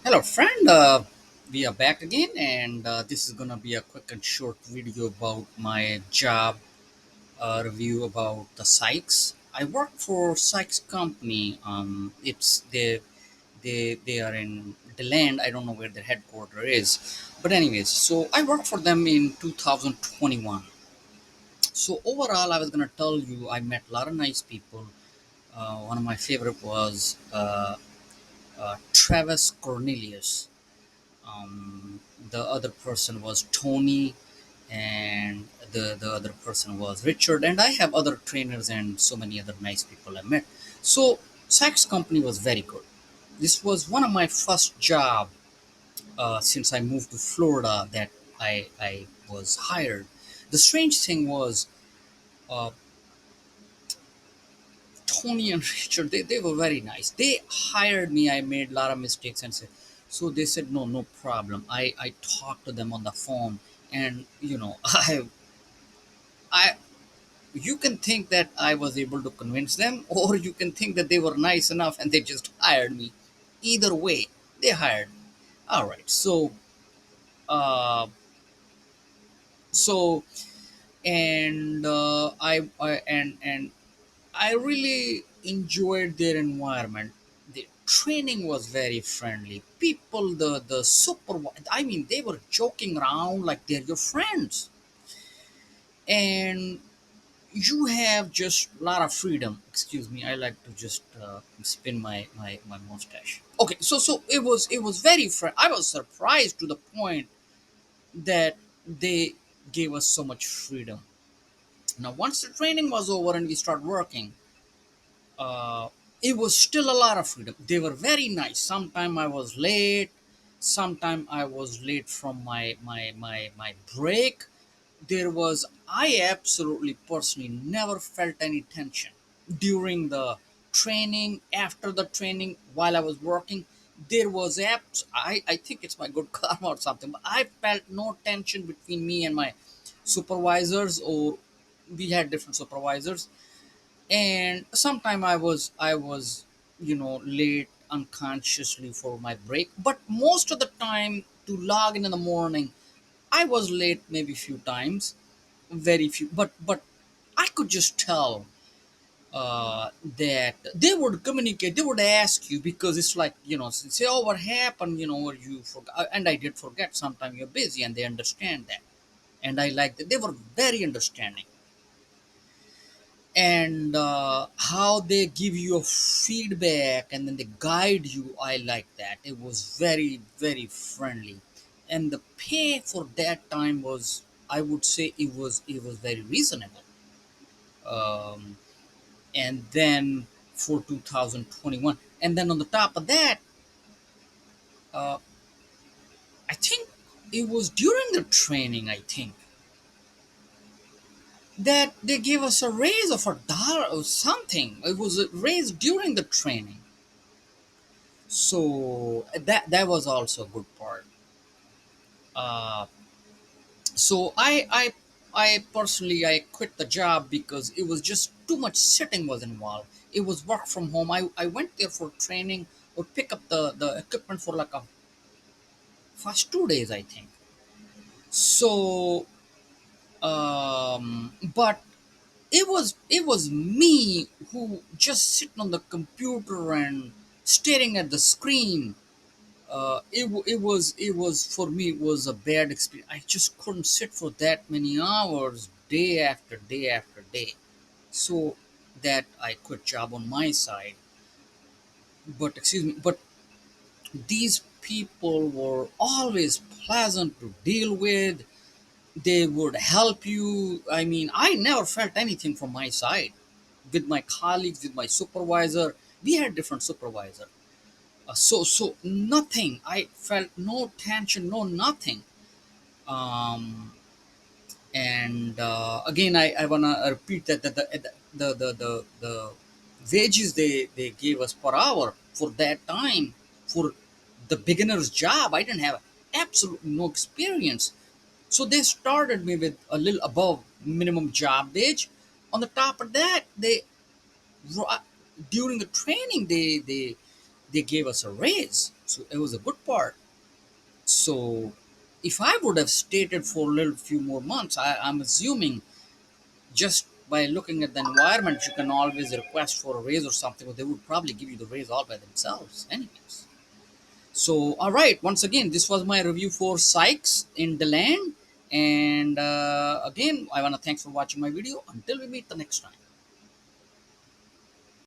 Hello, friend. We are back again, and this is gonna be a quick and short video about my job review about the Sykes. I work for Sykes company. It's they are in deland. I don't know where their headquarters is, but anyways, so I worked for them in 2021. So overall, I was gonna tell you I met a lot of nice people. One of my favorite was Travis Cornelius. The other person was Tony, and the other person was Richard. And I have other trainers and so many other nice people I met. So Saks company was very good. This was one of my first job since I moved to Florida that I was hired. The strange thing was uh, Tony and Richard, they were very nice. They hired me. I made a lot of mistakes and said, so they said, no problem. I talked to them on the phone, and I, you can think that I was able to convince them, or you can think that they were nice enough and they just hired me. Either way, they hired me. All right. Uh, so, and I really enjoyed their environment. The training was very friendly. People, the super, I mean, they were joking around like they're your friends, and you have just a lot of freedom. Excuse me, I like to just spin my mustache. Okay, so it was very I was surprised to the point that they gave us so much freedom. Now, once the training was over and we start working, uh, it was still a lot of freedom. They were very nice. Sometime I was late. Sometime I was late from my break. There was I absolutely personally never felt any tension during the training, after the training, while I was working. There was I think it's my good karma or something, but I felt no tension between me and my supervisors, or we had different supervisors. And sometime I was late unconsciously for my break, but most of the time to log in the morning I was late maybe few times, very few, but I could just tell that they would communicate, they would ask you, because it's like, say, oh, what happened, or you forgot. And I did forget. Sometimes you're busy and they understand that, and I like that they were very understanding. And how they give you a feedback and then they guide you, I like that. It was very very friendly, and the pay for that time was, I would say, it was very reasonable. um, and then for 2021, and then on the top of that, uh, I think it was during the training, I think, that they gave us a raise of $1 or something. It was a raise during the training. So that was also a good part. uh, so I personally I quit the job because it was just too much sitting was involved. It was work from home. I went there for training or pick up the equipment for like a first 2 days, I think. So but it was me who just sitting on the computer and staring at the screen. It was for me, it was a bad experience. I just couldn't sit for that many hours, day after day after day. So that I quit job on my side. But excuse me, but these people were always pleasant to deal with. They would help you. I mean, I never felt anything from my side. With my colleagues, with my supervisor, we had different supervisor. So nothing. I felt no tension, no nothing. Um, and again, I wanna repeat that the wages they gave us per hour for that time, for the beginner's job. I didn't have absolutely no experience, so they started me with a little above minimum job wage. On the top of that, they during the training, they gave us a raise. So it was a good part. So if I would have stayed for a little few more months, I'm assuming just by looking at the environment, you can always request for a raise or something, or they would probably give you the raise all by themselves, anyways. So, all right, once again, this was my review for Sykes in Deland. And again, I want to thanks for watching my video. Until we meet the next time.